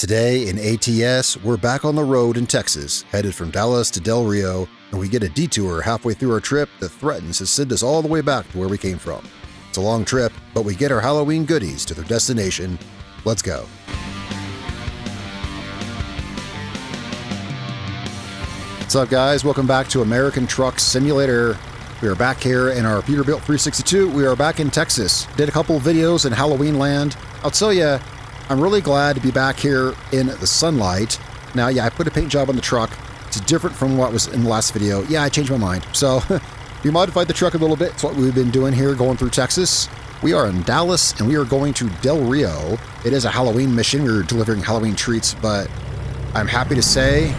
Today in ATS, we're back on the road in Texas, headed from Dallas to Del Rio, and we get a detour halfway through our trip that threatens to send us all the way back to where we came from. It's a long trip, but we get our Halloween goodies to their destination. Let's go. What's up, guys? Welcome back to American Truck Simulator. We are back here in our Peterbilt 362. We are back in Texas. Did a couple of videos in Halloween land. I'll tell you, I'm really glad to be back here in the sunlight. Now, yeah, I put a paint job on the truck. It's different from what was in the last video. Yeah, I changed my mind. So we modified the truck a little bit. It's what we've been doing here going through Texas. We are in Dallas and we are going to Del Rio. It is a Halloween mission. We're delivering Halloween treats, but I'm happy to say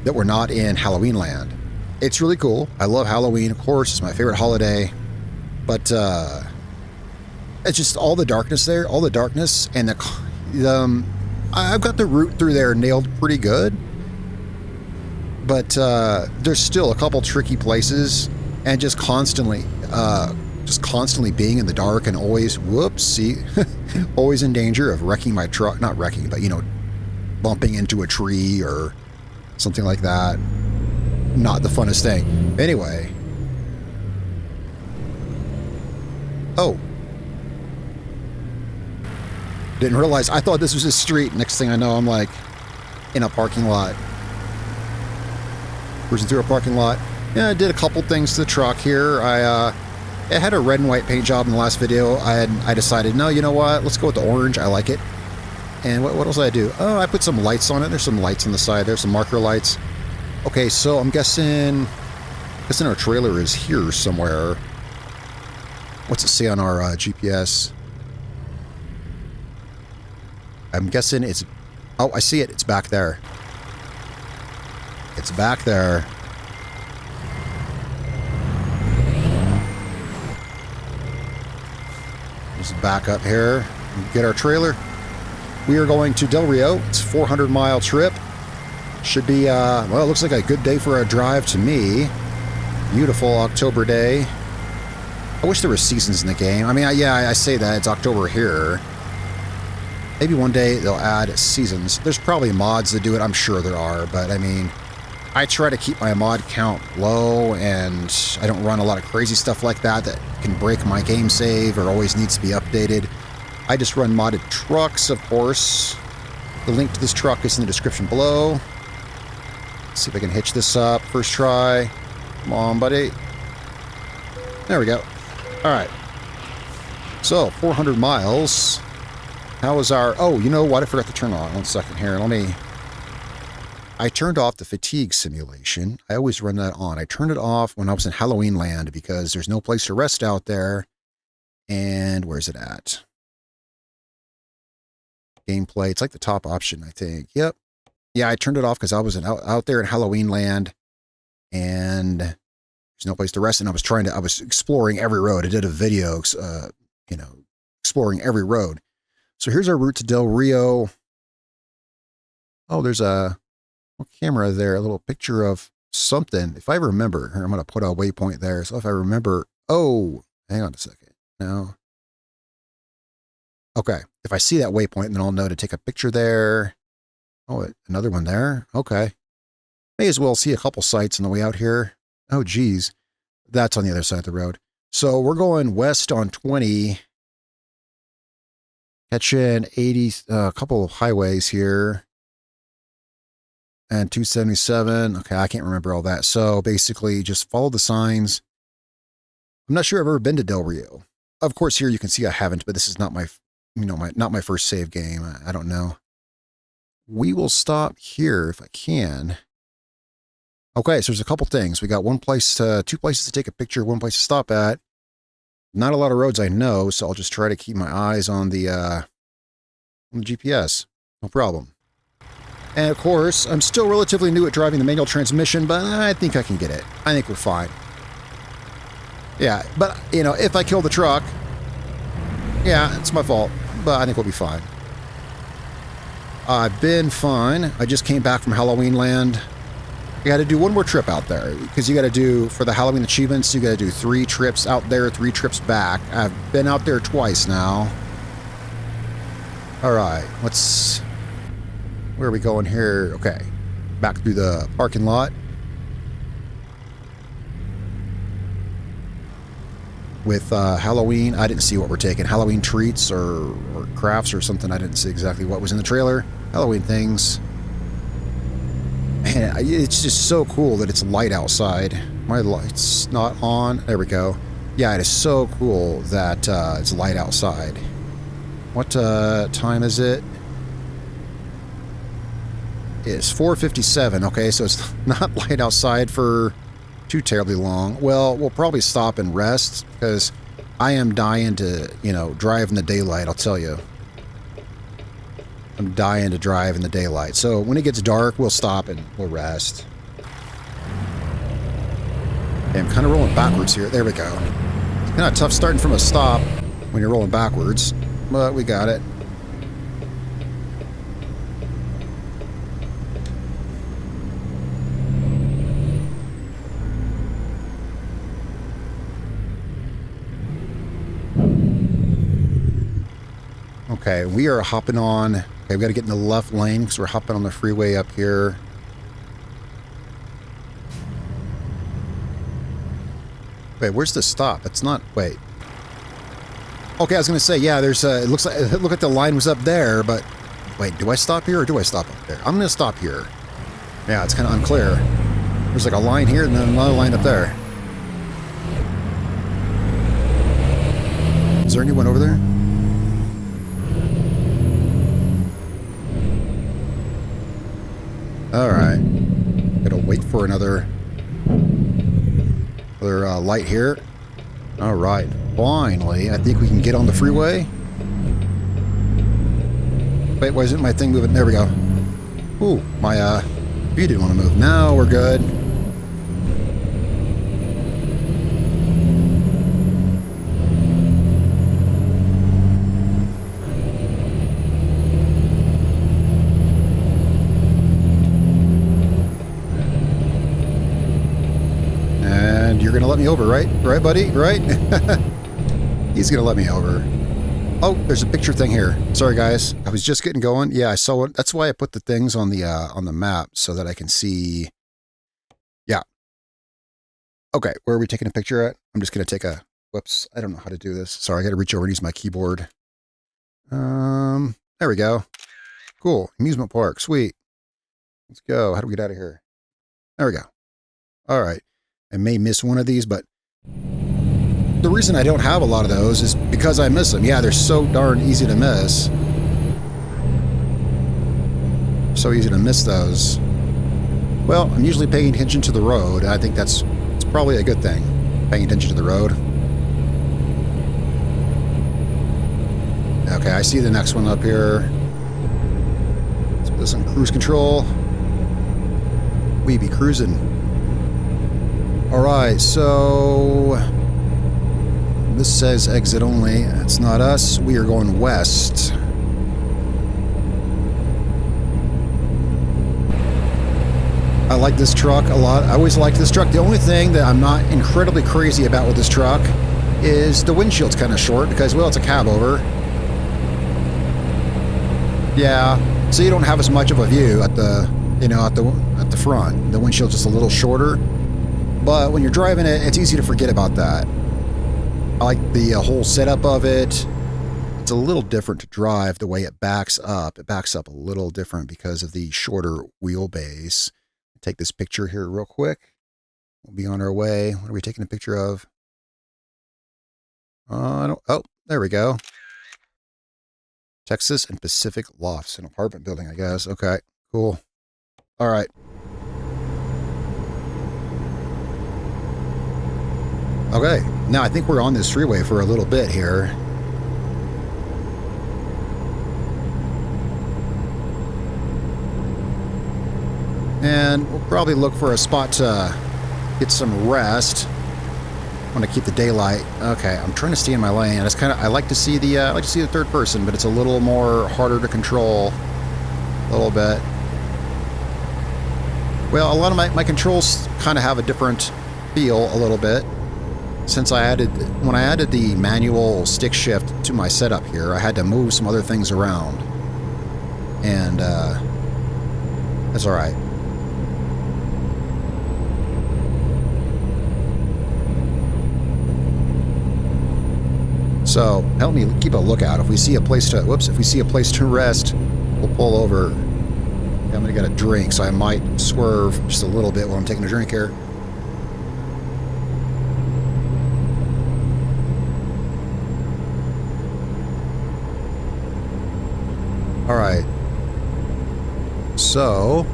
that we're not in Halloween land. It's really cool. I love Halloween, of course. It's my favorite holiday. But it's just all the darkness there, all the darkness, and I've got the route through there nailed pretty good. But there's still a couple tricky places, and just constantly being in the dark and always, always in danger of wrecking my truck. Not wrecking, but, bumping into a tree or something like that. Not the funnest thing. Anyway. Oh. Didn't realize. I thought this was a street. Next thing I know, I'm like in a parking lot. Cruising through a parking lot. Yeah, I did a couple things to the truck here. I had a red and white paint job in the last video. I decided, no, you know what? Let's go with the orange. I like it. And what else did I do? Oh, I put some lights on it. There's some lights on the side. There's some marker lights. Okay, so I'm guessing our trailer is here somewhere. What's it say on our GPS? I'm guessing it's... Oh, I see it. It's back there. It's back there. Just back up here. Get our trailer. We are going to Del Rio. It's a 400-mile trip. Should be, well, it looks like a good day for a drive to me. Beautiful October day. I wish there were seasons in the game. I mean, I say that. It's October here. Maybe one day they'll add seasons. There's probably mods that do it. I'm sure there are. But, I mean, I try to keep my mod count low, and I don't run a lot of crazy stuff like that can break my game save or always needs to be updated. I just run modded trucks, of course. The link to this truck is in the description below. Let's see if I can hitch this up. First try. Come on, buddy. There we go. All right. So, 400 miles. How is our... Oh, you know what? I forgot to turn on. 1 second here. I turned off the fatigue simulation. I always run that on. I turned it off when I was in Halloween land because there's no place to rest out there. And where's it at? Gameplay. It's like the top option, I think. Yep. Yeah, I turned it off because I was out there in Halloween land, and there's no place to rest. And I was exploring every road. I did a video, exploring every road. So here's our route to Del Rio. Oh, there's a camera there, a little picture of something. If I remember, here, I'm going to put a waypoint there. So if I remember, oh, hang on a second. No. Okay. If I see that waypoint, then I'll know to take a picture there. Oh, another one there. Okay. May as well see a couple sites on the way out here. Oh, geez. That's on the other side of the road. So we're going west on 20. Catching 80, a couple of highways here. And 277. Okay, I can't remember all that. So basically just follow the signs. I'm not sure I've ever been to Del Rio. Of course, here you can see I haven't, but this is not my not my first save game. I don't know. We will stop here if I can. Okay, so there's a couple things. We got two places to take a picture, one place to stop at. Not a lot of roads I know, so I'll just try to keep my eyes on the GPS. No problem. And of course, I'm still relatively new at driving the manual transmission, but I think I can get it. I think we're fine. Yeah, but, if I kill the truck, yeah, it's my fault, but I think we'll be fine. I've been fine. I just came back from Halloween land. I got to do one more trip out there because you got to do, for the Halloween achievements, you got to do 3 trips out there, 3 trips back. I've been out there twice now. All right, let's Where are we going here? Okay. Back through the parking lot. With Halloween, I didn't see what we're taking. Halloween treats or crafts or something. I didn't see exactly what was in the trailer. Halloween things. Man, it's just so cool that it's light outside. My light's not on. There we go. Yeah, it is so cool that it's light outside. What time is it? It's 4:57. Okay, so it's not light outside for too terribly long. Well, we'll probably stop and rest because I am dying to, you know, drive in the daylight, I'll tell you. I'm dying to drive in the daylight. So when it gets dark, we'll stop and we'll rest. Okay, I'm kind of rolling backwards here. There we go. It's kind of tough starting from a stop when you're rolling backwards, but we got it. Okay, we are hopping on. Okay, we've got to get in the left lane because we're hopping on the freeway up here. Wait, where's the stop? It's not. Wait. Okay, I was going to say, yeah, there's it looks like, look like the line was up there, but wait, do I stop here or do I stop up there? I'm going to stop here. Yeah, it's kind of unclear. There's like a line here and then another line up there. Is there anyone over there? Alright. Gotta wait for another light here. Alright. Finally, I think we can get on the freeway. Wait, why isn't my thing moving? There we go. Ooh, my view didn't want to move. Now we're good. You're gonna let me over, right? Right, buddy? Right? He's gonna let me over. Oh, there's a picture thing here. Sorry, guys. I was just getting going. Yeah, I saw it. That's why I put the things on the map so that I can see. Yeah. Okay, where are we taking a picture at? I'm just gonna take a. Whoops, I don't know how to do this. Sorry, I gotta reach over and use my keyboard. There we go. Cool. Amusement park. Sweet. Let's go. How do we get out of here? There we go. All right. I may miss one of these, but the reason I don't have a lot of those is because I miss them. Yeah, they're so darn easy to miss. So easy to miss those. Well, I'm usually paying attention to the road. I think it's probably a good thing, paying attention to the road. Okay, I see the next one up here. Let's put this on cruise control. We be cruising. Alright, so this says exit only. It's not us. We are going west. I like this truck a lot. I always liked this truck. The only thing that I'm not incredibly crazy about with this truck is the windshield's kind of short because, well, it's a Cabover. Yeah, so you don't have as much of a view at the, you know, at the front. The windshield's just a little shorter. But when you're driving it, it's easy to forget about that. I like the whole setup of it. It's a little different to drive the way it backs up. It backs up a little different because of the shorter wheelbase. Take this picture here real quick. We'll be on our way. What are we taking a picture of? Oh, there we go. Texas and Pacific Lofts, an apartment building, I guess. Okay, cool. All right. Okay, now I think we're on this freeway for a little bit here. And we'll probably look for a spot to get some rest. I want to keep the daylight. Okay, I'm trying to stay in my lane. I like to see the third person, but it's a little more harder to control. A little bit. Well, a lot of my controls kind of have a different feel a little bit. Since when I added the manual stick shift to my setup here, I had to move some other things around. And That's all right. So help me keep a lookout. If we see a place to, if we see a place to rest, we'll pull over. I'm gonna get a drink, so I might swerve just a little bit while I'm taking a drink here. All right. So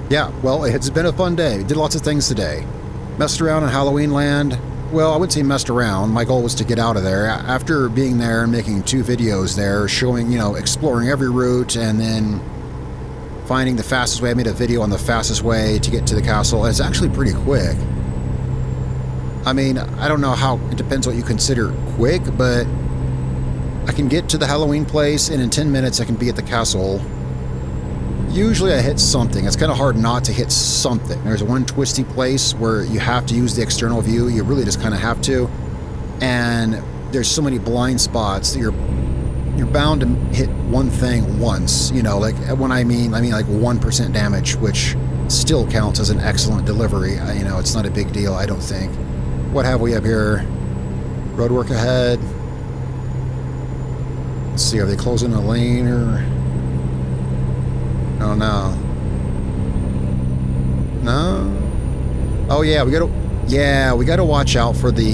yeah, well, it's been a fun day. Did lots of things today. Messed around in Halloween Land. Well, I wouldn't say messed around. My goal was to get out of there. After being there and making 2 videos there, showing, you know, exploring every route and then finding the fastest way. I made a video on the fastest way to get to the castle. It's actually pretty quick. I mean, I don't know how, it depends what you consider quick, but I can get to the Halloween place and in 10 minutes I can be at the castle. Usually I hit something. It's kind of hard not to hit something. There's one twisty place where you have to use the external view. You really just kind of have to. And there's so many blind spots that you're bound to hit one thing once. You know, like when I mean like 1% damage, which still counts as an excellent delivery. You know, it's not a big deal, I don't think. What have we up here? Roadwork ahead. Let's see, are they closing a lane or... Oh no. No? Oh yeah, we gotta watch out for the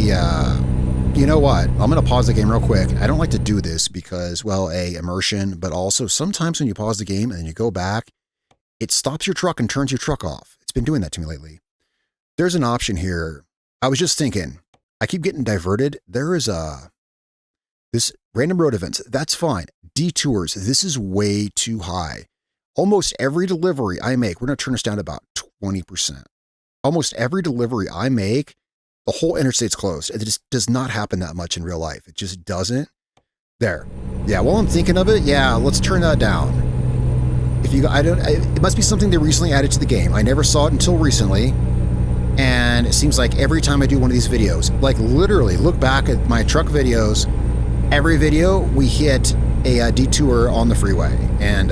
you know what? I'm gonna pause the game real quick. I don't like to do this because, well, immersion, but also sometimes when you pause the game and then you go back, it stops your truck and turns your truck off. It's been doing that to me lately. There's an option here. I was just thinking, I keep getting diverted. There is this random road events. That's fine. Detours. This is way too high. Almost every delivery I make, we're going to turn this down to about 20%. Almost every delivery I make, the whole interstate's closed. It just does not happen that much in real life. It just doesn't. There. Yeah, while I'm thinking of it, yeah, let's turn that down. If you, it must be something they recently added to the game. I never saw it until recently. And it seems like every time I do one of these videos, like literally look back at my truck videos, every video we hit a detour on the freeway. And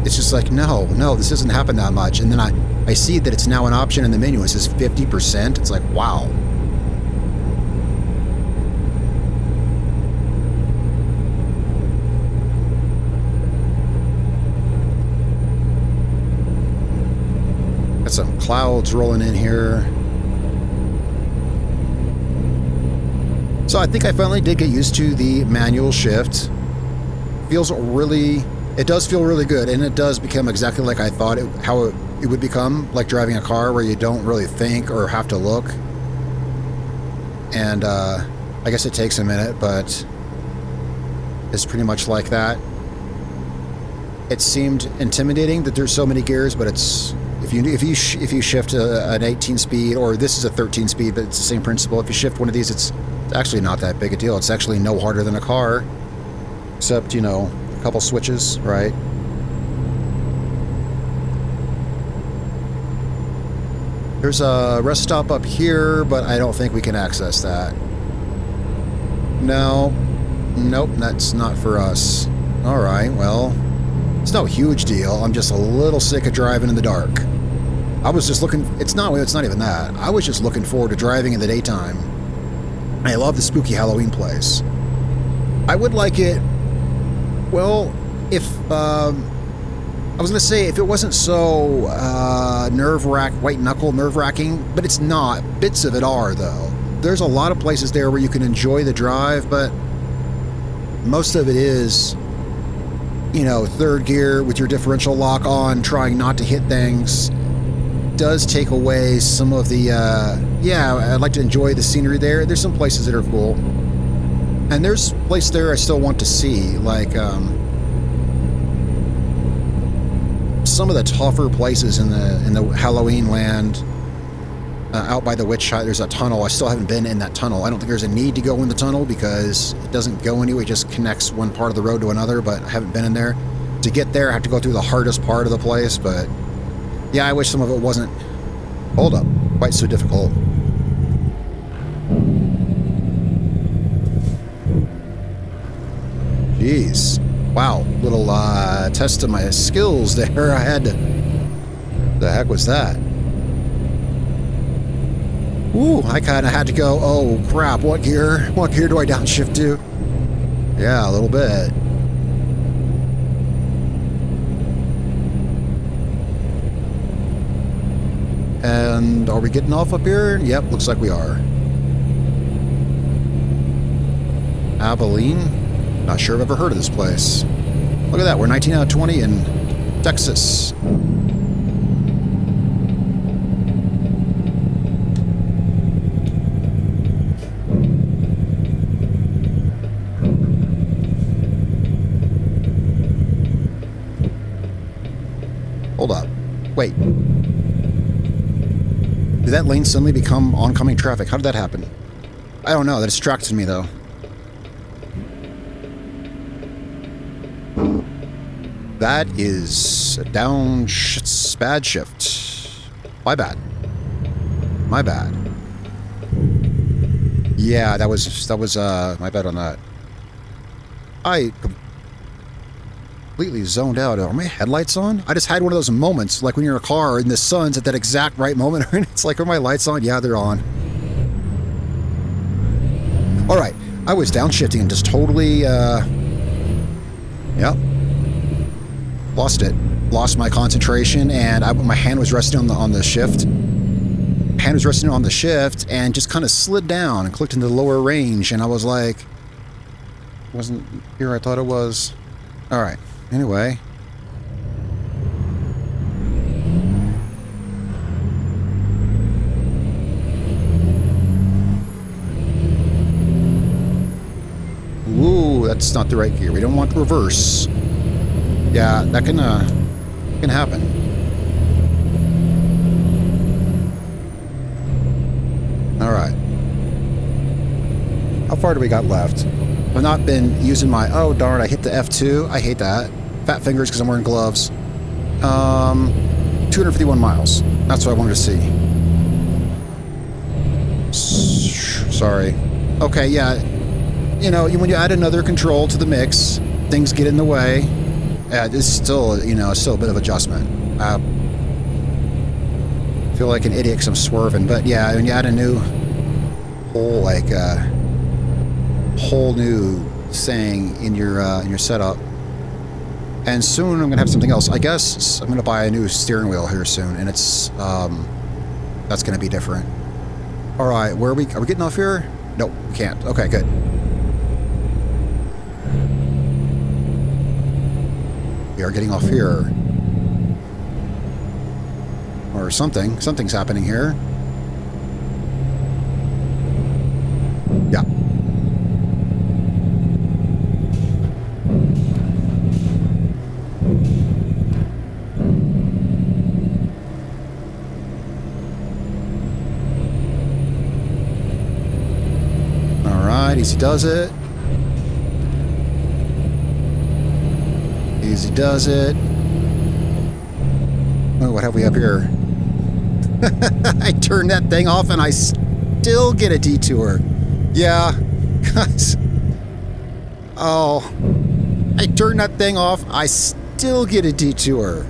it's just like, no, this doesn't happen that much. And then I see that it's now an option in the menu. It says 50%. It's like, wow. Got some clouds rolling in here. So I think I finally did get used to the manual shift. It does feel really good, and it does become exactly like I thought how it would become, like driving a car where you don't really think or have to look. And I guess it takes a minute, but it's pretty much like that. It seemed intimidating that there's so many gears, but it's if you shift an 18 speed, or this is a 13 speed, but it's the same principle. If you shift one of these, it's actually not that big a deal. It's actually no harder than a car, except, you know, a couple switches, right? There's a rest stop up here, but I don't think we can access that. No, nope, that's not for us. All right, well, it's no huge deal. I'm just a little sick of driving in the dark. I was just looking, it's not even that. I was just looking forward to driving in the daytime. I love the spooky Halloween place. I would like it, well, if, I was going to say, if it wasn't so white-knuckle nerve-wracking, but it's not. Bits of it are, though. There's a lot of places there where you can enjoy the drive, but most of it is, you know, third gear with your differential lock on, trying not to hit things. Does take away some of the, yeah, I'd like to enjoy the scenery there. There's some places that are cool. And there's a place there I still want to see, like, some of the tougher places in the Halloween land, out by the witch hut. There's a tunnel. I still haven't been in that tunnel. I don't think there's a need to go in the tunnel because it doesn't go anywhere. It just connects one part of the road to another, but I haven't been in there. To get there, I have to go through the hardest part of the place, but yeah, I wish some of it wasn't, hold up, quite so difficult. Jeez. Wow. Little test of my skills there. I had to... The heck was that? Ooh, I kind of had to go, oh crap, what gear? What gear do I downshift to? Yeah, a little bit. And are we getting off up here? Yep, looks like we are. Abilene? Not sure I've ever heard of this place. Look at that, we're 19 out of 20 in Texas. Hold up. Wait. Did that lane suddenly become oncoming traffic? How did that happen? I don't know. That distracted me, though. That is a bad shift. My bad. My bad. Yeah, that was my bad on that. I completely zoned out. Are my headlights on? I just had one of those moments, like when you're in a car and the sun's at that exact right moment, and it's like, are my lights on? Yeah, they're on. All right, I was downshifting and just totally, yep, lost it. Lost my concentration, and my hand was resting on the shift. Hand was resting on the shift, and just kind of slid down and clicked into the lower range, and I was like, wasn't here I thought it was. All right. Anyway. Ooh, that's not the right gear. We don't want the reverse. Yeah, that can happen. All right. How far do we got left? I've not been using my... Oh, darn, I hit the F2. I hate that. Fat fingers because I'm wearing gloves. 251 miles. That's what I wanted to see. Sorry. Okay, yeah. You know, when you add another control to the mix, things get in the way. It's still, you know, still a bit of adjustment. I feel like an idiot because I'm swerving. But yeah, when you add a new whole, like, whole new thing in your setup. And soon I'm gonna have something else. I guess I'm gonna buy a new steering wheel here soon, and it's that's gonna be different. All right, where are we getting off here? Nope, we can't. Okay, good. We are getting off here, or something. Something's happening here. Yeah. Easy does it. Easy does it. Oh, what have we up here? I turned that thing off and I still get a detour. Yeah, guys. Oh, I turned that thing off. I still get a detour.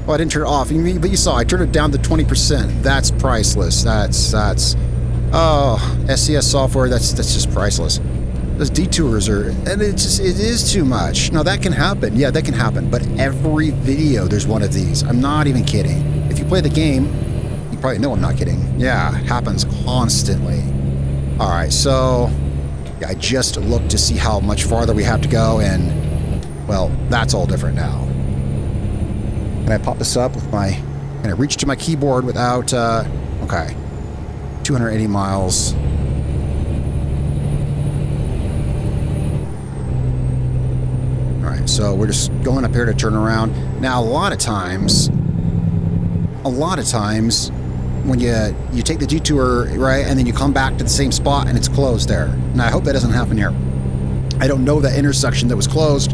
Oh, I didn't turn it off. But you saw I turned it down to 20%. That's priceless. That's. Oh, SCS software, that's just priceless. Those detours are, and it is too much. Now that can happen, yeah, that can happen, but every video there's one of these. I'm not even kidding. If you play the game, you probably know I'm not kidding. Yeah, it happens constantly. All right, so yeah, I just looked to see how much farther we have to go, and well, that's all different now. And I pop this up with my, and I reach to my keyboard without, okay. 280 miles. All right, so we're just going up here to turn around. Now, a lot of times, when you take the detour, right, and then you come back to the same spot and it's closed there. And I hope that doesn't happen here. I don't know that intersection that was closed.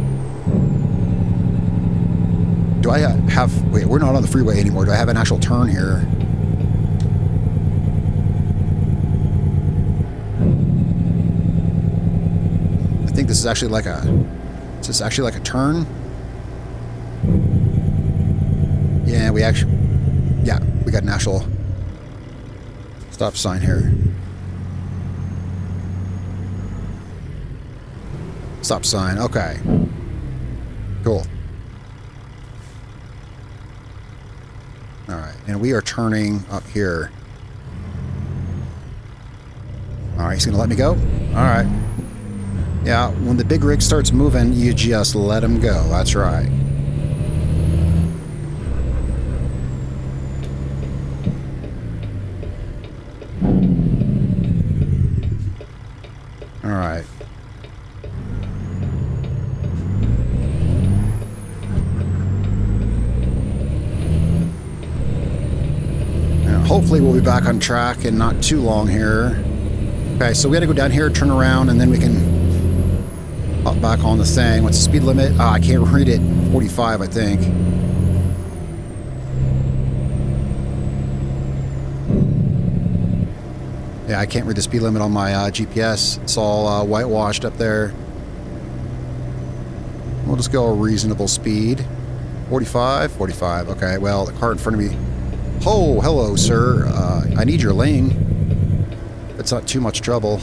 Do I have... Wait, we're not on the freeway anymore. Do I have an actual turn here? I think this is actually like a this actually like a turn? Yeah, we actually... Yeah, we got an actual stop sign here. Stop sign, okay. Cool. Alright, and we are turning up here. Alright, he's gonna let me go? Alright. Yeah, when the big rig starts moving, you just let him go. That's right. Alright. Hopefully we'll be back on track in not too long here. Okay, so we gotta go down here, turn around, and then we can hop back on the thing. What's the speed limit? I can't read it. 45, I think. Yeah, I can't read the speed limit on my GPS. It's all whitewashed up there. We'll just go a reasonable speed. 45? 45. Okay, well, the car in front of me... Oh, hello, sir. I need your lane. It's not too much trouble.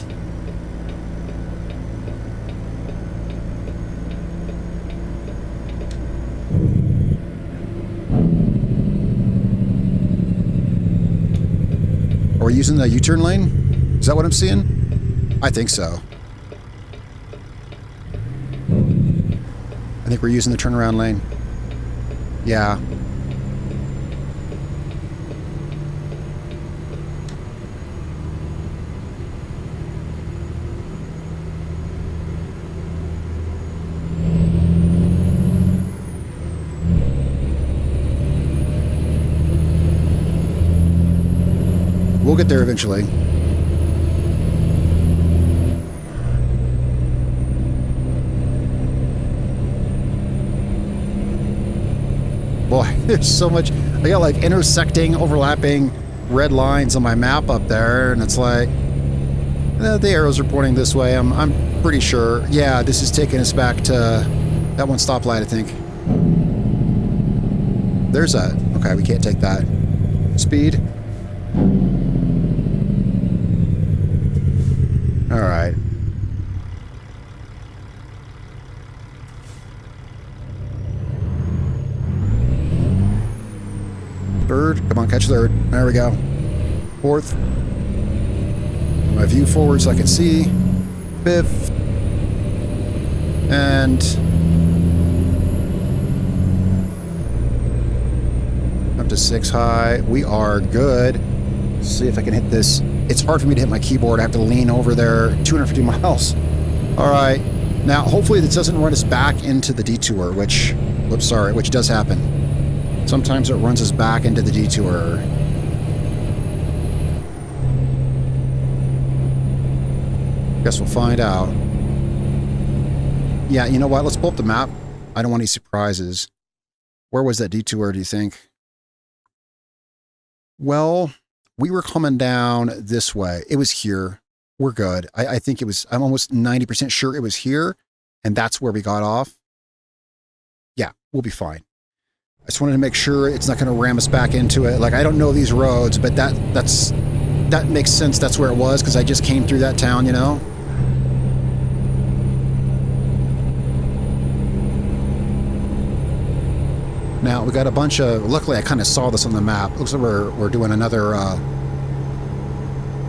Are we using the U-turn lane? Is that what I'm seeing? I think so. I think we're using the turnaround lane. Yeah. We'll get there eventually. Boy, there's so much. I got like intersecting, overlapping red lines on my map up there, and it's like the arrows are pointing this way. I'm pretty sure. Yeah, this is taking us back to that one stoplight, I think. There's that. Okay, we can't take that. Speed. All right. Third. Come on, catch third. There we go. Fourth. My view forward so I can see. Fifth. And... up to 6 high. We are good. Let's see if I can hit this. It's hard for me to hit my keyboard. I have to lean over there. 250 miles. All right. Now, hopefully this doesn't run us back into the detour, which... Oops, sorry, which does happen. Sometimes it runs us back into the detour. Guess we'll find out. Yeah, you know what? Let's pull up the map. I don't want any surprises. Where was that detour, do you think? Well, we were coming down this way. It was here. We're good. I think it was... I'm almost 90% sure it was here, and that's where we got off. Yeah, we'll be fine. I just wanted to make sure it's not going to ram us back into it. Like, I don't know these roads, but that makes sense. That's where it was, because I just came through that town, you know? Now, we got a bunch of... Luckily, I kind of saw this on the map. Looks like we're doing another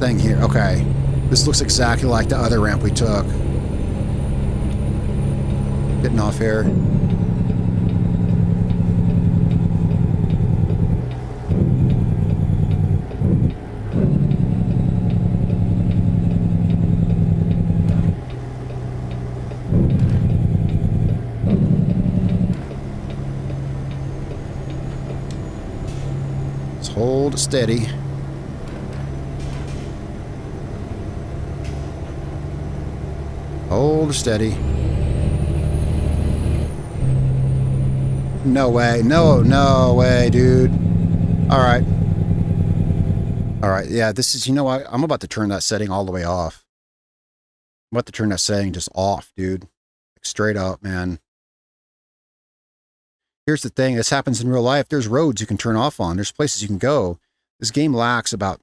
thing here. Okay. This looks exactly like the other ramp we took. Getting off here. Hold steady. Hold steady. No way. No way, dude. All right. All right. Yeah, this is, you know what? I'm about to turn that setting all the way off. I'm about to turn that setting just off, dude. Like, straight up, man. here's the thing. This happens in real life. There's roads you can turn off on. There's places you can go. This game lacks about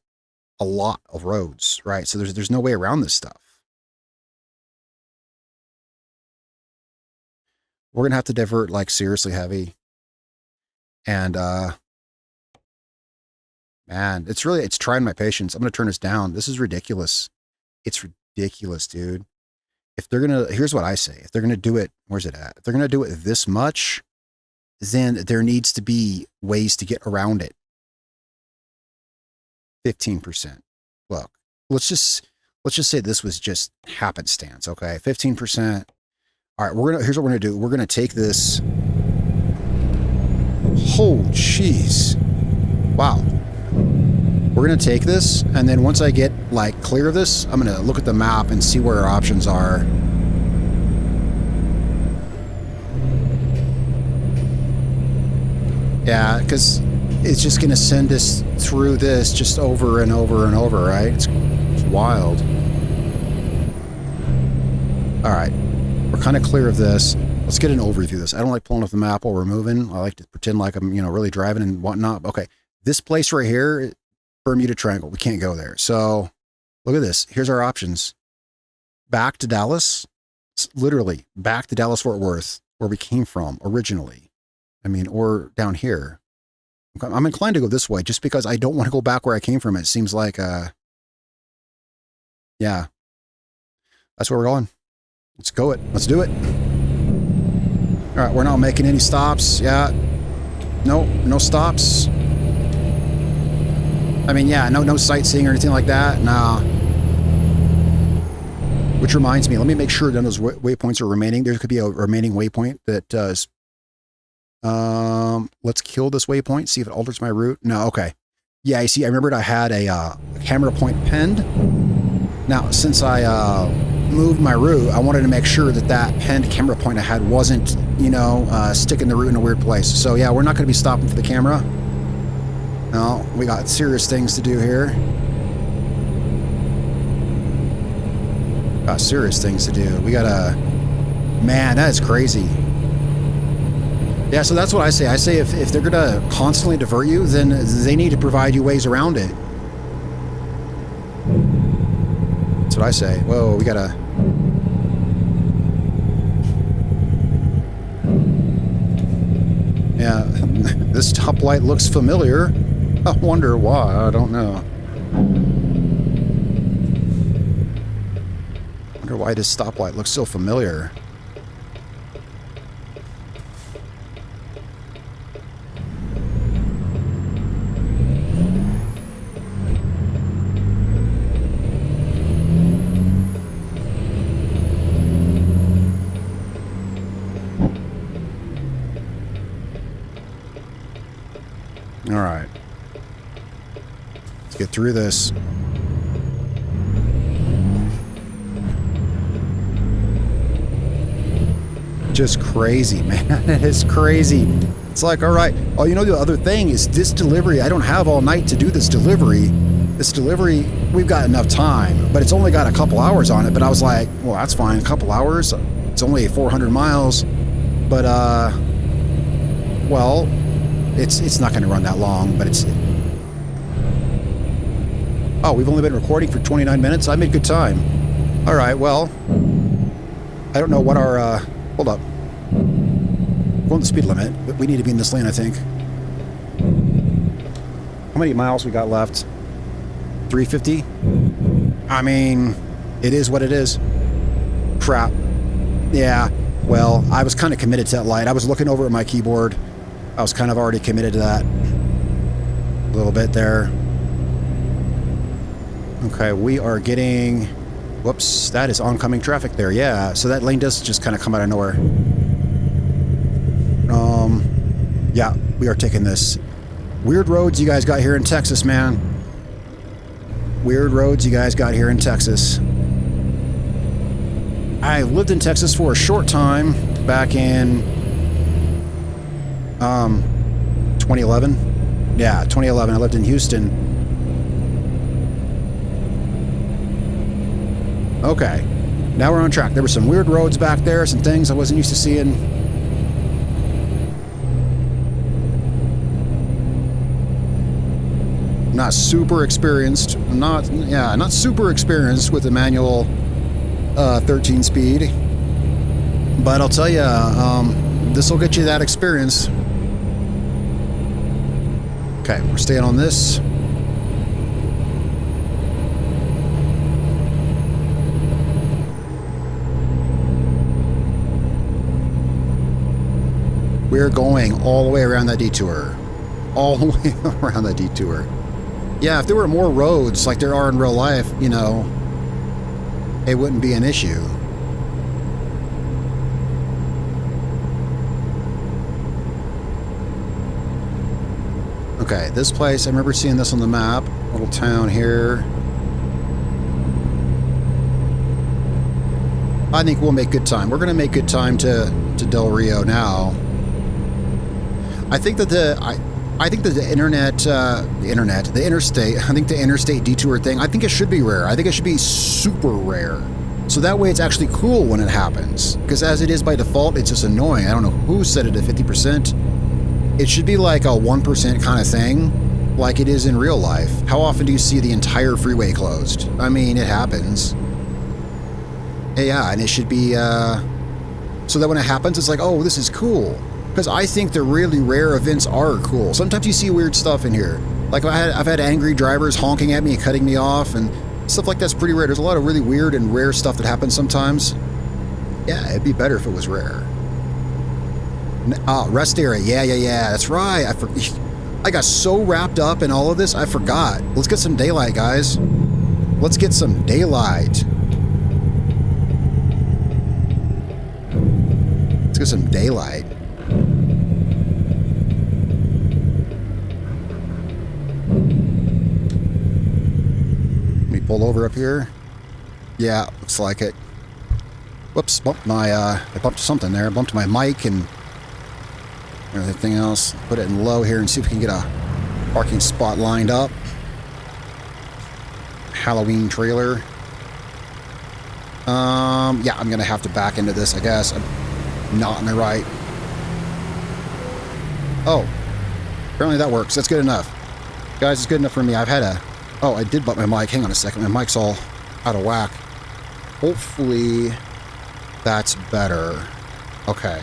a lot of roads, right? So there's no way around this stuff. We're going to have to divert like seriously heavy. And, man, it's trying my patience. I'm going to turn this down. This is ridiculous. It's ridiculous, dude. If they're going to, here's what I say. If they're going to do it, where's it at? If they're going to do it this much, then there needs to be ways to get around it. 15%. Look, let's just say this was just happenstance, okay? 15%. All right, here's what we're gonna do. We're gonna take this. Oh, jeez. Wow. We're gonna take this, and then once I get like clear of this, I'm gonna look at the map and see where our options are. Yeah, because it's just gonna send us through this just over and over and over, right? It's wild. All right. We're kind of clear of this. Let's get an overview of this. I don't like pulling up the map while we're moving. I like to pretend like I'm, really driving and whatnot. Okay. This place right here, Bermuda Triangle. We can't go there. So look at this. Here's our options. Back to Dallas. It's literally back to Dallas, Fort Worth, where we came from originally. I mean, or down here. I'm inclined to go this way just because I don't want to go back where I came from. It seems like, yeah, that's where we're going. Let's go it. Let's do it. All right, we're not making any stops. Yeah. No stops. I mean, yeah, no sightseeing or anything like that. Nah. Which reminds me, let me make sure none of those waypoints are remaining. There could be a remaining waypoint that does. Let's kill this waypoint, see if it alters my route. No, okay. Yeah, you see, I remembered I had a camera point penned. Now, since I moved my route, I wanted to make sure that that penned camera point I had wasn't, sticking the route in a weird place. So yeah, we're not going to be stopping for the camera. No, we got serious things to do here. Got serious things to do. We gotta, man, that is crazy. Yeah, so that's what I say. I say if they're gonna constantly divert you, then they need to provide you ways around it. That's what I say. Whoa, we gotta... Yeah, this top light looks familiar. I wonder why. I don't know. I wonder why this stoplight looks so familiar. All right. Let's get through this. Just crazy, man. It's crazy. It's like, all right. Oh, the other thing is this delivery. I don't have all night to do this delivery. This delivery, we've got enough time, but it's only got a couple hours on it. But I was like, well, that's fine. A couple hours. It's only 400 miles. But, well, it's not going to run that long, but it's... Oh, we've only been recording for 29 minutes? I made good time. All right, well, I don't know what our... hold up. We're going the speed limit, but we need to be in this lane, I think. How many miles we got left? 350? I mean, it is what it is. Crap. Yeah, well, I was kind of committed to that light. I was looking over at my keyboard. I was kind of already committed to that. A little bit there. Okay, we are getting... Whoops, that is oncoming traffic there. Yeah, so that lane does just kind of come out of nowhere. Yeah, we are taking this. Weird roads you guys got here in Texas, man. Weird roads you guys got here in Texas. I lived in Texas for a short time back in 2011. Yeah, 2011. I lived in Houston. Okay, now we're on track. There were some weird roads back there, some things I wasn't used to seeing. not super experienced. Not super experienced with the manual 13 speed. But I'll tell you, this will get you that experience. Okay, we're staying on this. We're going all the way around that detour. All the way around that detour. Yeah, if there were more roads like there are in real life, you know, it wouldn't be an issue. Okay, this place, I remember seeing this on the map. Little town here. I think we'll make good time. We're going to make good time to Del Rio now. I think that the interstate detour thing, I think it should be rare. I think it should be super rare. So that way it's actually cool when it happens. Because as it is by default, it's just annoying. I don't know who set it at 50%. It should be like a 1% kind of thing, like it is in real life. How often do you see the entire freeway closed? I mean, it happens. Yeah, and it should be, so that when it happens, it's like, oh, this is cool. Because I think the really rare events are cool. Sometimes you see weird stuff in here. Like I've had angry drivers honking at me and cutting me off, and stuff like that's pretty rare. There's a lot of really weird and rare stuff that happens sometimes. Yeah, it'd be better if it was rare. Rest area. Yeah. That's right. I got so wrapped up in all of this, I forgot. Let's get some daylight, guys. Let's get some daylight. Let's get some daylight. Let me pull over up here. Yeah, looks like it. Whoops, I bumped something there. I bumped my mic and everything else. Put it in low here and see if we can get a parking spot lined up. Halloween trailer. Yeah, I'm gonna have to back into this, I guess. I'm not on the right. Oh, apparently that works. That's good enough. Guys, it's good enough for me. I've had a... Oh, I did bump my mic. Hang on a second. My mic's all out of whack. Hopefully that's better. Okay.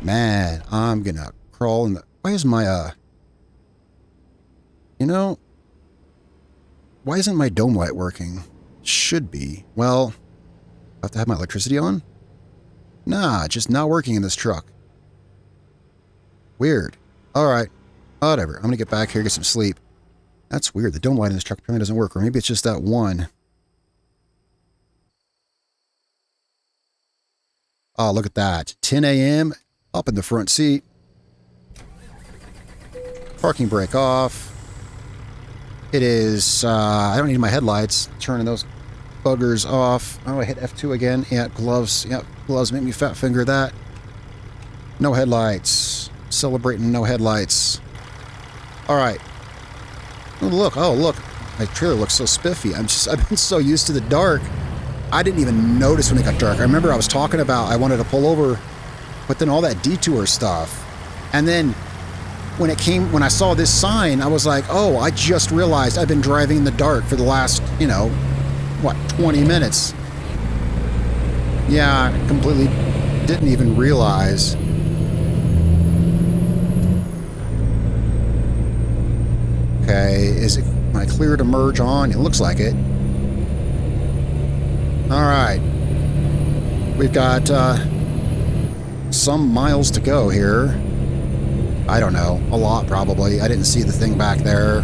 Man, I'm gonna crawl in the... Why is my, you know... Why isn't my dome light working? Should be. Well, I have to have my electricity on? Nah, just not working in this truck. Weird. Alright. Whatever. I'm gonna get back here, get some sleep. That's weird. The dome light in this truck apparently doesn't work. Or maybe it's just that one. Oh, look at that. 10 a.m. Up in the front seat. Parking brake off. It is, I don't need my headlights. Turning those buggers off. Oh, I hit F2 again. Yeah, gloves. Yep, gloves make me fat finger that. No headlights. Celebrating no headlights. Alright. Oh, look. Oh, look. My trailer looks so spiffy. I've been so used to the dark. I didn't even notice when it got dark. I remember I was talking about I wanted to pull over, but then all that detour stuff. And then when I saw this sign, I was like, oh, I just realized I've been driving in the dark for the last, you know, what, 20 minutes. Yeah, I completely didn't even realize. Okay, am I clear to merge on? It looks like it. Alright. We've got some miles to go here. I don't know. A lot, probably. I didn't see the thing back there.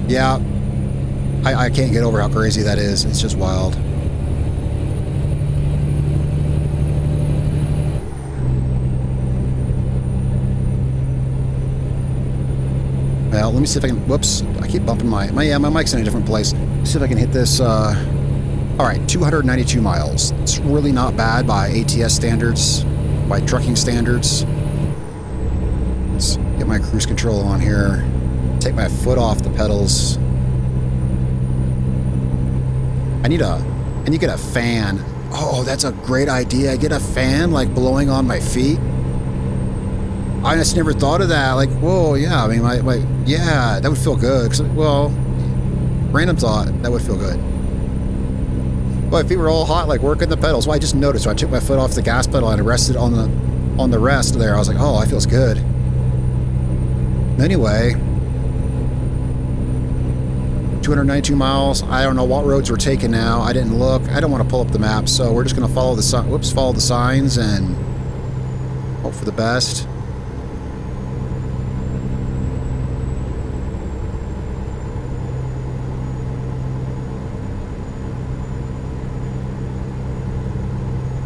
Yeah. I can't get over how crazy that is. It's just wild. Well, let me see if I can... Whoops. I keep bumping my mic's in a different place. Let's see if I can hit this... Alright, 292 miles. It's really not bad by ATS standards, by trucking standards. Let's get my cruise control on here. Take my foot off the pedals. I need to get a fan Oh, that's a great idea. Get a fan like blowing on my feet. I just never thought of that. Like, whoa, yeah. I mean, yeah, that would feel good. 'Cause, well, random thought, that would feel good. Well, my feet were all hot, like working the pedals. Well, I just noticed when I took my foot off the gas pedal and I rested on the rest there. I was like, oh, that feels good. Anyway, 292 miles. I don't know what roads we're taking now. I didn't look. I don't want to pull up the map, so we're just going to follow the follow the signs and hope for the best.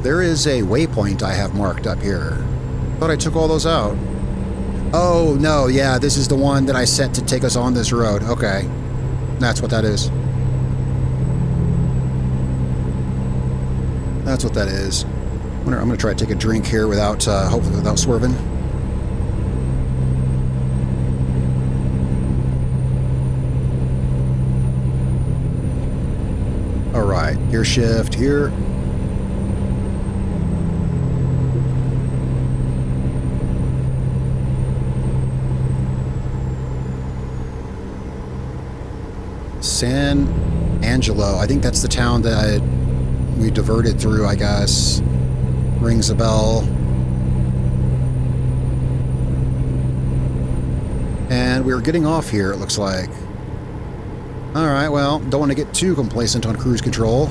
There is a waypoint I have marked up here. Thought I took all those out. Oh, no, yeah, this is the one that I set to take us on this road. Okay. That's what that is. That's what that is. I'm going to try to take a drink here without, hopefully without swerving. All right, gear shift here. San Angelo. I think that's the town that we diverted through, I guess. Rings a bell. And we're getting off here, it looks like. Alright, well, don't want to get too complacent on cruise control.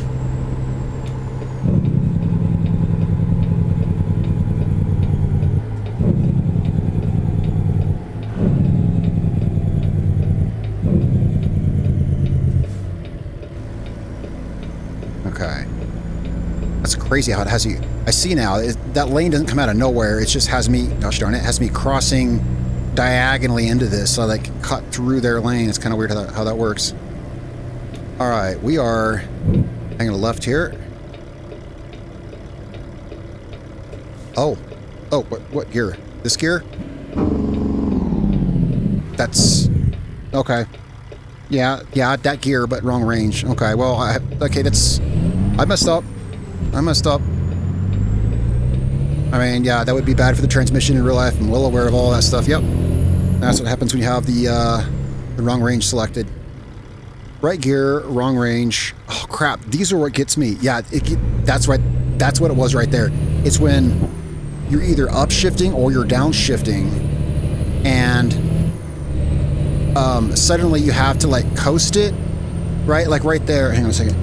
Okay. That's crazy how it has you. I see now, that lane doesn't come out of nowhere. It just has me, gosh darn it, has me crossing diagonally into this so they can cut through their lane. It's kind of weird how that works. All right, we are hanging a left here. Oh, what gear? This gear? That's okay. Yeah, that gear, but wrong range. Okay, well, okay, that's I messed up. I mean, yeah, that would be bad for the transmission in real life. I'm well aware of all that stuff. Yep, that's what happens when you have the wrong range selected. Right gear, wrong range. Oh crap! These are what gets me. Yeah, that's right. That's what it was right there. It's when you're either upshifting or you're downshifting, and suddenly you have to like coast it, right? Like right there. Hang on a second.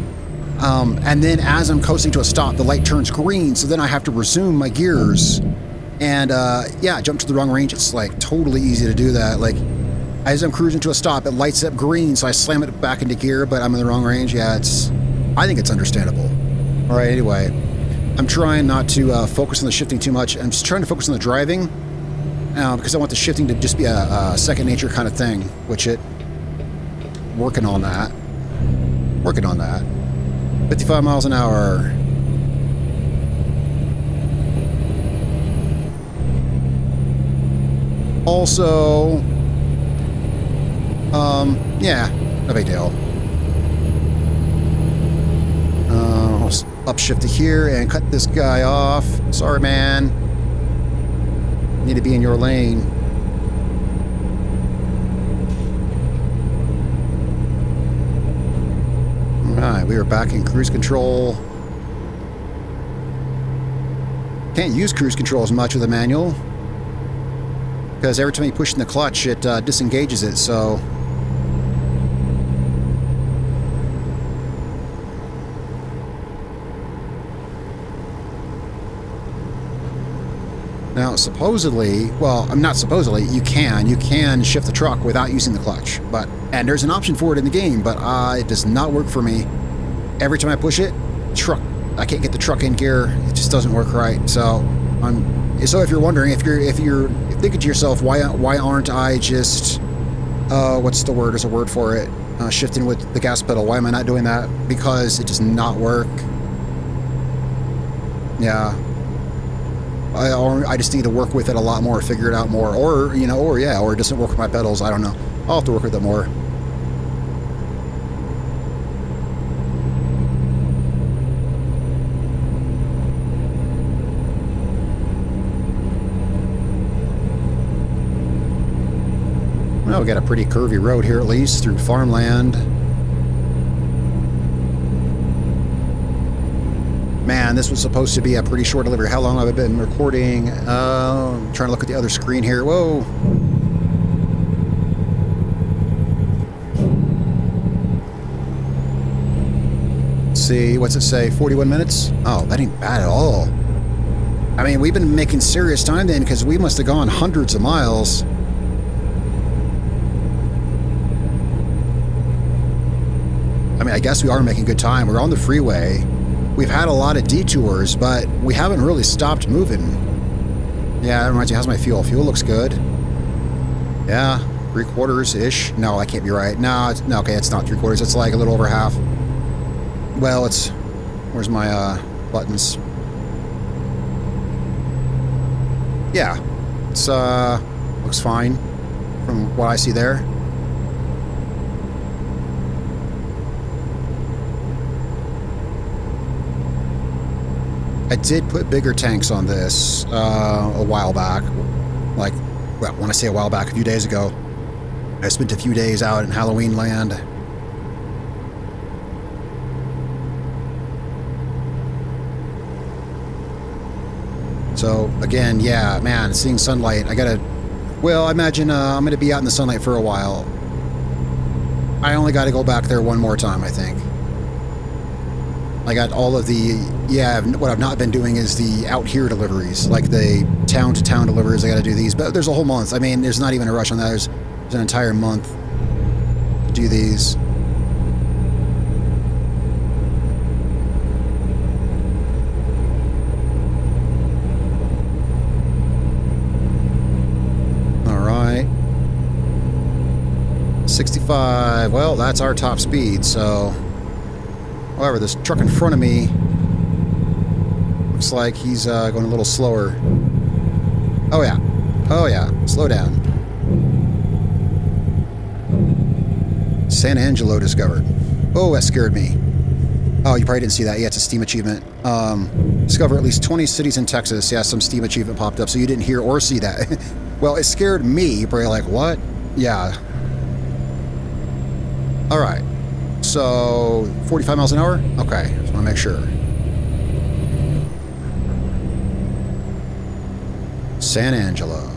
And then as I'm coasting to a stop, the light turns green, so then I have to resume my gears. And yeah, I jumped to the wrong range. It's like totally easy to do that. Like as I'm cruising to a stop, it lights up green, so I slam it back into gear, but I'm in the wrong range. Yeah, I think it's understandable. All right, anyway, I'm trying not to focus on the shifting too much. I'm just trying to focus on the driving because I want the shifting to just be a second nature kind of thing, which working on that. 55 miles an hour. Also, yeah, no big deal. I'll upshift to here and cut this guy off. Sorry, man. Need to be in your lane. Alright, we are back in cruise control. Can't use cruise control as much with a manual, because every time you push in the clutch, it disengages it, so... Now, supposedly, well, I'm not supposedly, you can shift the truck without using the clutch, and there's an option for it in the game, but it does not work for me. Every time I push it, I can't get the truck in gear. It just doesn't work right. So, if you're wondering, if you're thinking to yourself, why aren't I just, what's the word? There's a word for it. Shifting with the gas pedal. Why am I not doing that? Because it does not work. Yeah. I just need to work with it a lot more, figure it out more, or it doesn't work with my pedals. I don't know. I'll have to work with it more. Oh, we got a pretty curvy road here at least through farmland. Man, this was supposed to be a pretty short delivery. How long have I been recording? I'm trying to look at the other screen here. Whoa. Let's see, what's it say? 41 minutes? Oh, that ain't bad at all. I mean, we've been making serious time then because we must have gone hundreds of miles. I mean, I guess we are making good time. We're on the freeway. We've had a lot of detours, but we haven't really stopped moving. Yeah, that reminds me, how's my fuel? Fuel looks good. Yeah, 3/4-ish. No, that can't be right. No, no, okay, it's not 3/4. It's like a little over half. Well, it's... Where's my buttons? Yeah, it's looks fine from what I see there. I did put bigger tanks on this a while back. Like, well, when I say a while back, a few days ago. I spent a few days out in Halloween land. So, again, yeah, man, seeing sunlight, I gotta... Well, I imagine I'm gonna be out in the sunlight for a while. I only gotta go back there one more time, I think. I got all of the... Yeah, what I've not been doing is the out here deliveries, like the town-to-town deliveries. I gotta do these, but there's a whole month. I mean, there's not even a rush on that. There's an entire month to do these. All right. 65. Well, that's our top speed, so... However, this truck in front of me looks like he's going a little slower. Oh yeah. Oh yeah. Slow down. San Angelo discovered. Oh, that scared me. Oh, you probably didn't see that. Yeah, it's a Steam achievement. Discover at least 20 cities in Texas. Yeah, some Steam achievement popped up, so you didn't hear or see that. Well, it scared me. You're probably like, what? Yeah. All right. So, 45 miles an hour? Okay, just want to make sure. San Angelo.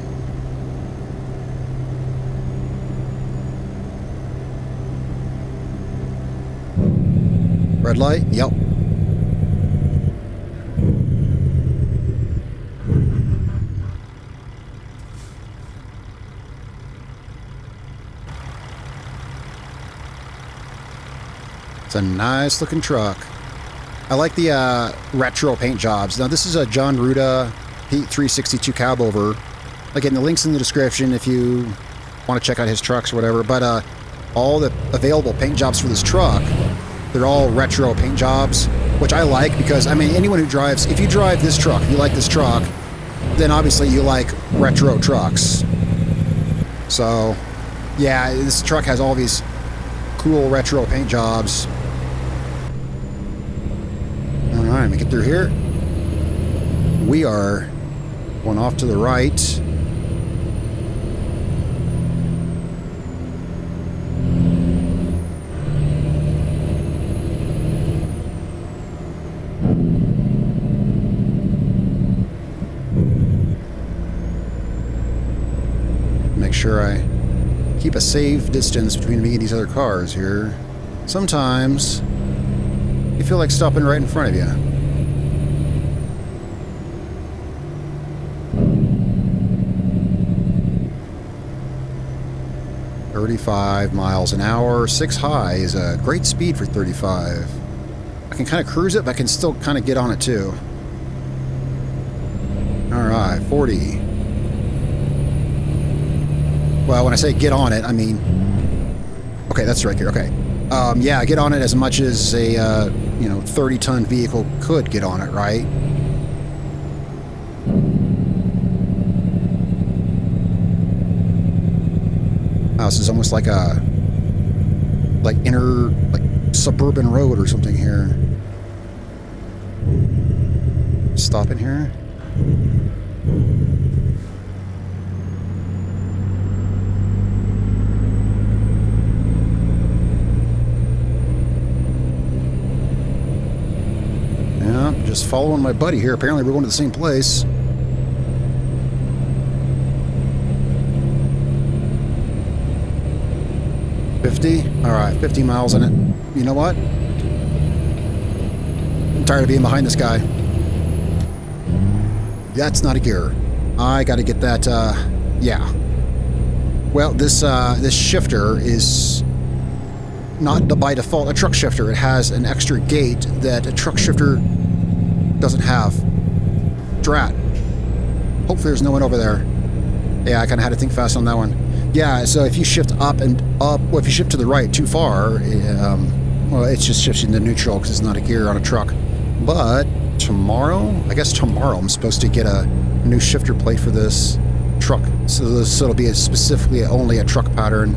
Red light? Yep. It's a nice looking truck. I like the retro paint jobs. Now this is a John Ruda Pete 362 Cabover. Again, the link's in the description if you want to check out his trucks or whatever. But all the available paint jobs for this truck, they're all retro paint jobs, which I like because, I mean, anyone who drives, if you drive this truck, if you like this truck, then obviously you like retro trucks. So, yeah, this truck has all these cool retro paint jobs. All right, make it through here. We are going off to the right. Make sure I keep a safe distance between me and these other cars here. Sometimes you feel like stopping right in front of you. "35 miles an hour, 6 high is a great speed for 35. I can kind of cruise it, but I can still kind of get on it too. Alright, 40. Well, when I say get on it, I mean... Okay, that's right here, okay. Yeah, get on it as much as a, 30-ton vehicle could get on it, right? Oh, this is almost like a... suburban road or something here. Stop in here. just following my buddy here. Apparently we're going to the same place. All right, 50 miles in it. You know what? I'm tired of being behind this guy. That's not a gear. I got to get that. Yeah. Well, this shifter is not by default a truck shifter. It has an extra gate that a truck shifter doesn't have. Drat. Hopefully there's no one over there. Yeah, I kind of had to think fast on that one. Yeah, so if you shift up and up, well, if you shift to the right too far, well, it's just shifting to neutral because it's not a gear on a truck. But tomorrow, I guess tomorrow, I'm supposed to get a new shifter plate for this truck. So it'll be specifically only a truck pattern,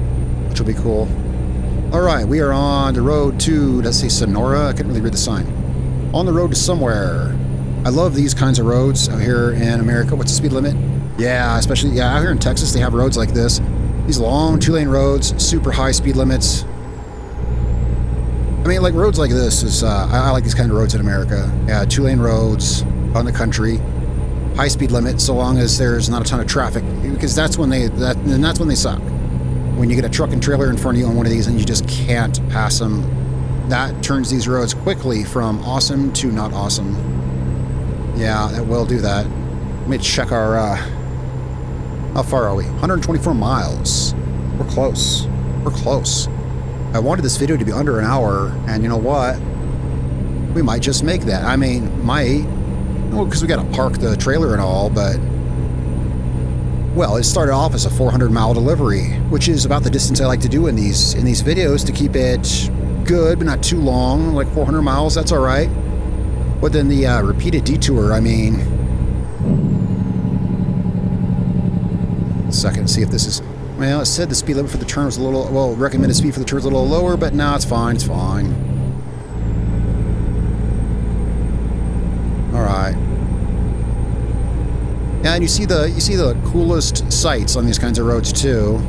which will be cool. All right, we are on the road to, let's say Sonora. I couldn't really read the sign. On the road to somewhere. I love these kinds of roads out here in America. What's the speed limit? Yeah, especially, out here in Texas, they have roads like this. These long 2-lane roads, super high speed limits. I mean, like roads like this is, I like these kind of roads in America. Yeah, 2-lane roads on the country, high speed limit, so long as there's not a ton of traffic, because that's when they suck. When you get a truck and trailer in front of you on one of these and you just can't pass them, that turns these roads quickly from awesome to not awesome. Yeah, it will do that. Let me check our, how far are we? 124 miles. We're close. We're close. I wanted this video to be under an hour, and you know what? We might just make that. I mean, might. Well, because we got to park the trailer and all, but... Well, it started off as a 400-mile delivery, which is about the distance I like to do in these videos to keep it good, but not too long. Like 400 miles, that's all right. But then the repeated detour, I mean... Second, see if this is... Well, it said the speed limit for the turn was a little... Well, recommended speed for the turn was a little lower, but no, it's fine, it's fine. Alright. Yeah, and you see the coolest sights on these kinds of roads, too.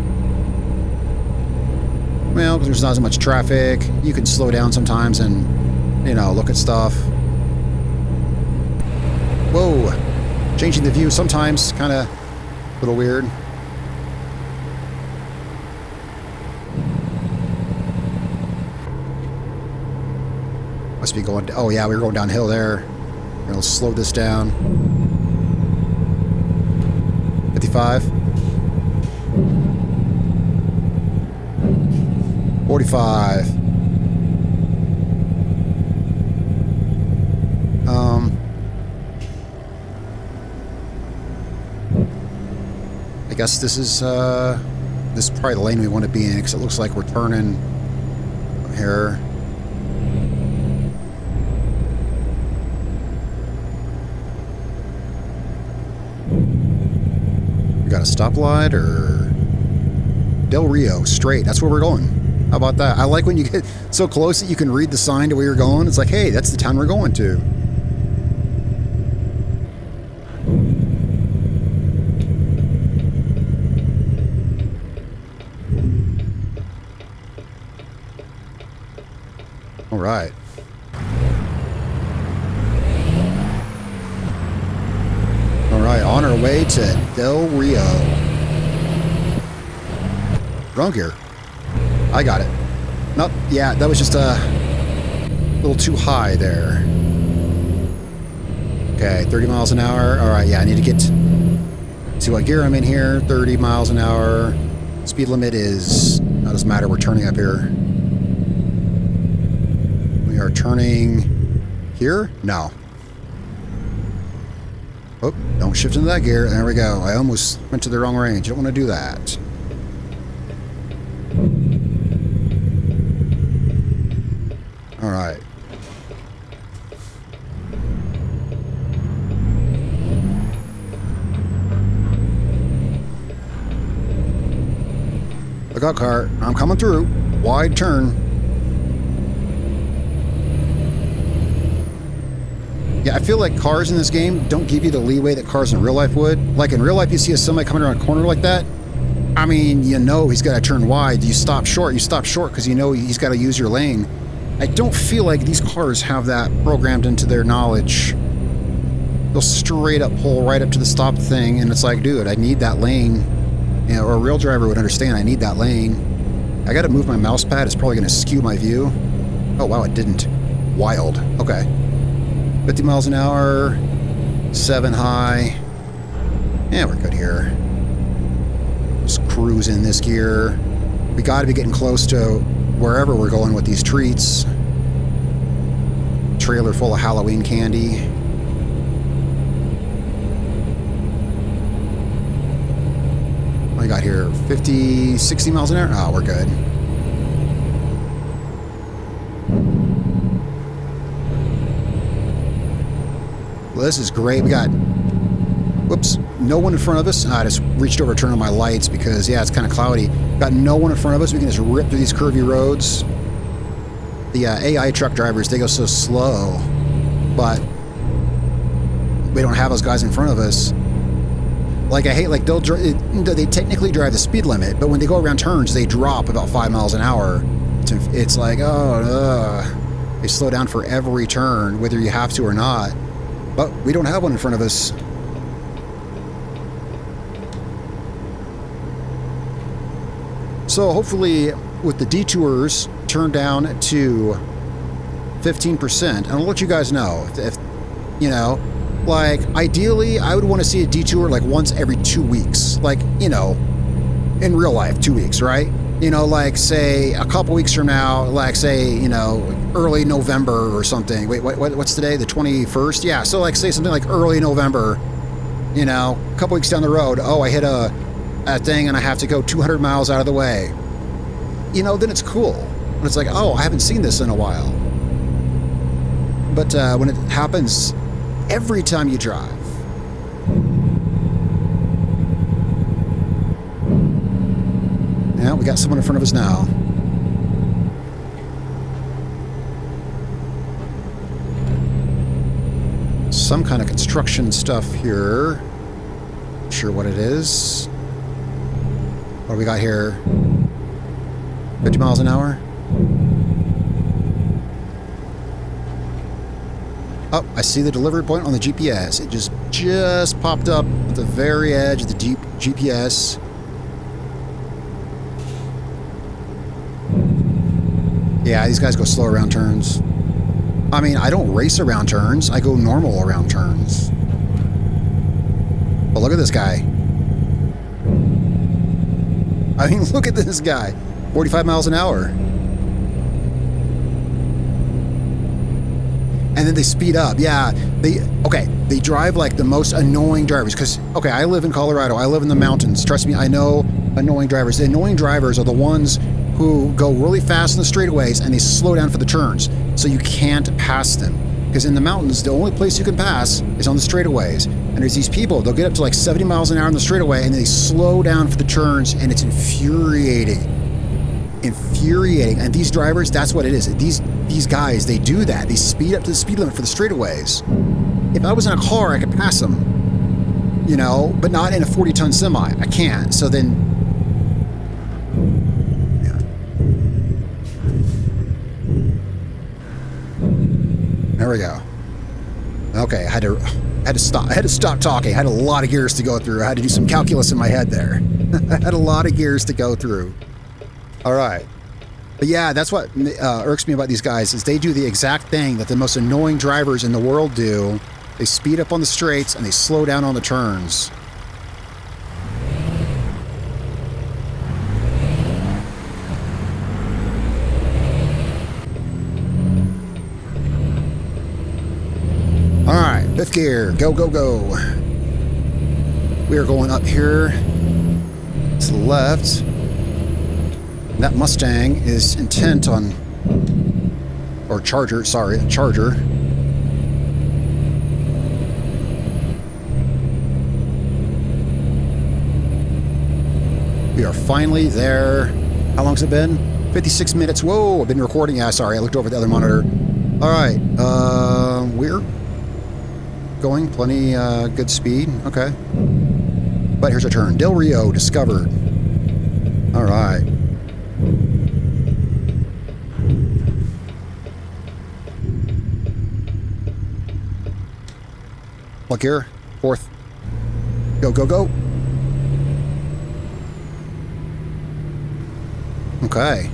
Well, because there's not as much traffic, you can slow down sometimes and, you know, look at stuff. Whoa! Changing the view sometimes, kind of a little weird. Must be going... Oh, yeah, we were going downhill there. We'll slow this down. 55. 45. I guess this is probably the lane we want to be in, because it looks like we're turning here. We got a stoplight, or Del Rio, straight. That's where we're going. How about that? I like when you get so close that you can read the sign to where you're going. It's like, hey, that's the town we're going to. All right. All right, on our way to Del Rio. Wrong gear. I got it. Nope, yeah, that was just a little too high there. Okay, 30 miles an hour. All right, yeah, I need to get... See what gear I'm in here. 30 miles an hour. Speed limit is... That doesn't matter, we're turning up here. We are turning... Here? No. Oh, don't shift into that gear. There we go. I almost went to the wrong range. You don't want to do that. All right. Look out, car. I'm coming through. Wide turn. Yeah, I feel like cars in this game don't give you the leeway that cars in real life would. Like in real life, you see a semi coming around a corner like that. I mean, you know he's got to turn wide. You stop short because you know he's got to use your lane. I don't feel like these cars have that programmed into their knowledge. They'll straight up pull right up to the stop thing, and it's like, dude, I need that lane. You know, or a real driver would understand I need that lane. I gotta move my mouse pad. It's probably gonna skew my view. Oh, wow, it didn't. Wild. Okay. 50 miles an hour, 7 high. Yeah, we're good here. Just cruise in this gear. We gotta be getting close to wherever we're going with these treats. Trailer full of Halloween candy. What do we got here? 50, 60 miles an hour? Oh, we're good. Well, this is great. We got, whoops, no one in front of us. I just reached over to turn on my lights because, yeah, it's kind of cloudy. Got no one in front of us. We can just rip through these curvy roads. The AI truck drivers, they go so slow, but we don't have those guys in front of us. Like, I hate, like, they technically drive the speed limit, but when they go around turns, they drop about 5 miles an hour. It's like, they slow down for every turn, whether you have to or not. But we don't have one in front of us. So hopefully with the detours turned down to 15%, and I'll let you guys know if you know, like, ideally I would want to see a detour like once every 2 weeks, like, you know, in real life, 2 weeks, right? You know, like, say a couple weeks from now, like, say, you know, early November or something. Wait, what's today? The 21st? Yeah, so, like, say something like early November, you know, a couple weeks down the road, oh, I hit a thing and I have to go 200 miles out of the way. You know, then it's cool. When it's like, oh, I haven't seen this in a while. But when it happens every time you drive, yeah, we got someone in front of us now. Some kind of construction stuff here. Not sure what it is. What do we got here? 50 miles an hour. Oh, I see the delivery point on the GPS. It just popped up at the very edge of the deep GPS. Yeah, these guys go slow around turns. I mean, I don't race around turns. I go normal around turns. But look at this guy. I mean, look at this guy. 45 miles an hour. And then they speed up. Yeah, they drive like the most annoying drivers. Because, okay, I live in Colorado. I live in the mountains. Trust me, I know annoying drivers. The annoying drivers are the ones who go really fast in the straightaways and they slow down for the turns, so you can't pass them. Because in the mountains, the only place you can pass is on the straightaways. And there's these people, they'll get up to like 70 miles an hour on the straightaway and they slow down for the turns, and it's infuriating. Infuriating. And these drivers, that's what it is. These guys, they do that. They speed up to the speed limit for the straightaways. If I was in a car, I could pass them, you know, but not in a 40-ton semi. I can't. So then, there we go. Okay, I had to stop talking. I had a lot of gears to go through. I had to do some calculus in my head there. I had a lot of gears to go through. All right. But yeah, that's what irks me about these guys, is they do the exact thing that the most annoying drivers in the world do. They speed up on the straights and they slow down on the turns. All right, fifth gear, go, go, go. We are going up here to the left. That Mustang is intent on, or Charger, sorry, Charger. We are finally there. How long's it been? 56 minutes. Whoa, I've been recording. Yeah, sorry, I looked over at the other monitor. All right, we're going plenty good speed. Okay. But here's our turn. Del Rio discovered. All right. What gear? Fourth. Go, go, go. Okay.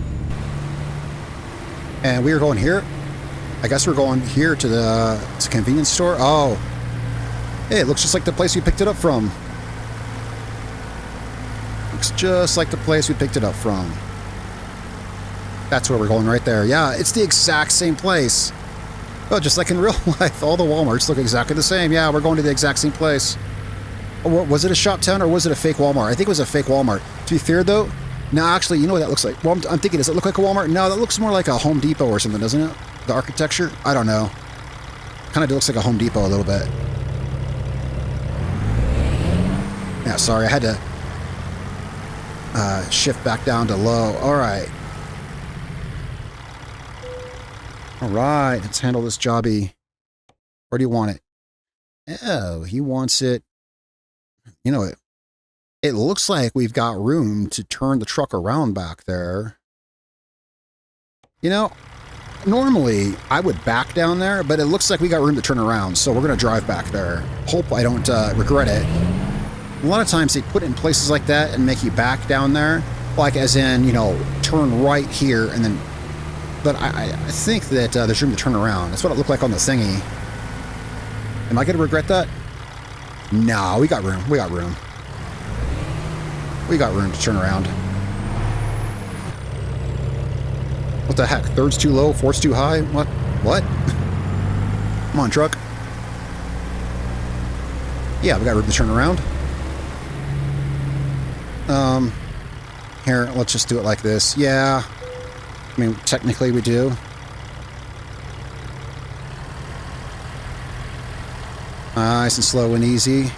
And we are going here. I guess we're going here to the convenience store. Oh. Hey, it looks just like the place we picked it up from. Looks just like the place we picked it up from. That's where we're going right there. Yeah, it's the exact same place. Oh, just like in real life, all the Walmarts look exactly the same. Yeah, we're going to the exact same place. Oh, was it a Shop Town or was it a fake Walmart? I think it was a fake Walmart. To be fair, though, no, actually, you know what that looks like? Well, I'm thinking, does it look like a Walmart? No, that looks more like a Home Depot or something, doesn't it? The architecture? I don't know. Kind of looks like a Home Depot a little bit. Yeah, sorry, I had to shift back down to low. All right. All right, let's handle this jobby. Where do you want it? Oh, he wants it. You know, it looks like we've got room to turn the truck around back there. You know, normally I would back down there, but it looks like we got room to turn around, so we're going to drive back there. Hope I don't regret it. A lot of times they put it in places like that and make you back down there, like as in, you know, turn right here and then... But I think that there's room to turn around. That's what it looked like on the thingy. Am I going to regret that? No, we got room. We got room. We got room to turn around. What the heck? Third's too low, fourth's too high? What? What? Come on, truck. Yeah, we got room to turn around. Here, let's just do it like this. Yeah. I mean, technically we do. Nice and slow and easy.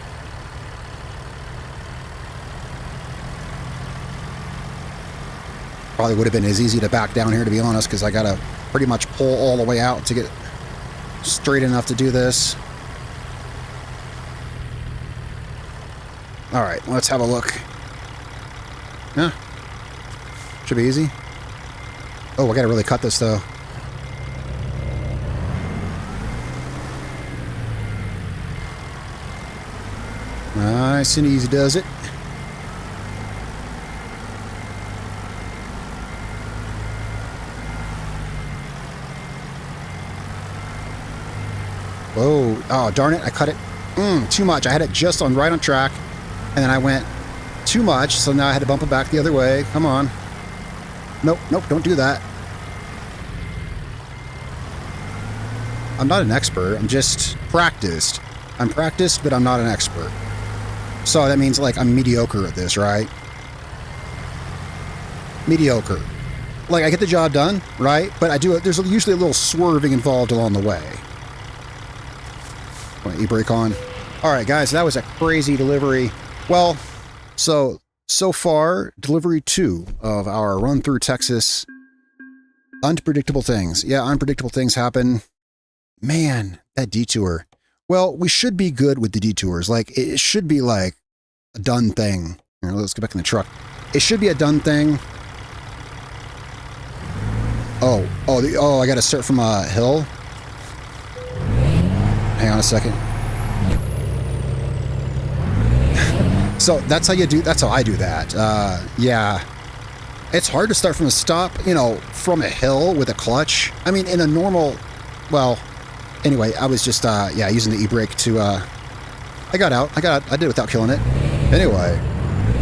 Probably would have been as easy to back down here, to be honest, because I got to pretty much pull all the way out to get straight enough to do this. All right, let's have a look. Yeah. Should be easy. Oh, I gotta really cut this, though. Nice and easy does it. Whoa. Oh, darn it. I cut it too much. I had it just on right on track, and then I went too much, so now I had to bump it back the other way. Come on. Nope, nope, don't do that. I'm not an expert. I'm just practiced. I'm practiced, but I'm not an expert. So that means, like, I'm mediocre at this, right? Mediocre. Like, I get the job done, right? But I do it. There's usually a little swerving involved along the way. Put my e-brake on. All right, guys, that was a crazy delivery. Well, so far, delivery 2 of our run through Texas. Unpredictable things. Yeah, unpredictable things happen. Man, that detour. Well, we should be good with the detours. Like, it should be like a done thing. Here, let's get back in the truck. It should be a done thing. Oh, I got to start from a hill. Hang on a second. So that's how you do, that's how I do that. Yeah. It's hard to start from a stop, you know, from a hill with a clutch. I mean, in a normal, well, anyway, I was just, yeah, using the e-brake to, I got out. I did it without killing it. Anyway,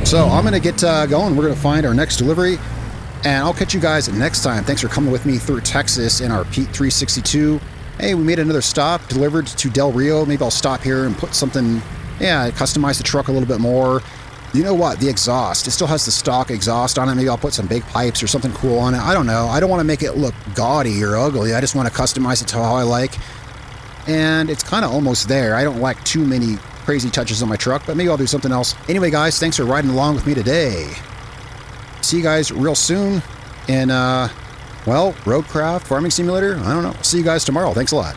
so I'm going to get going. We're going to find our next delivery, and I'll catch you guys next time. Thanks for coming with me through Texas in our Pete 362. Hey, we made another stop, delivered to Del Rio. Maybe I'll stop here and put something, yeah, customize the truck a little bit more. You know what? The exhaust. It still has the stock exhaust on it. Maybe I'll put some big pipes or something cool on it. I don't know. I don't want to make it look gaudy or ugly. I just want to customize it to how I like. And it's kind of almost there. I don't like too many crazy touches on my truck, but maybe I'll do something else. Anyway, guys, thanks for riding along with me today. See you guys real soon in, well, Roadcraft, Farming Simulator. I don't know. See you guys tomorrow. Thanks a lot.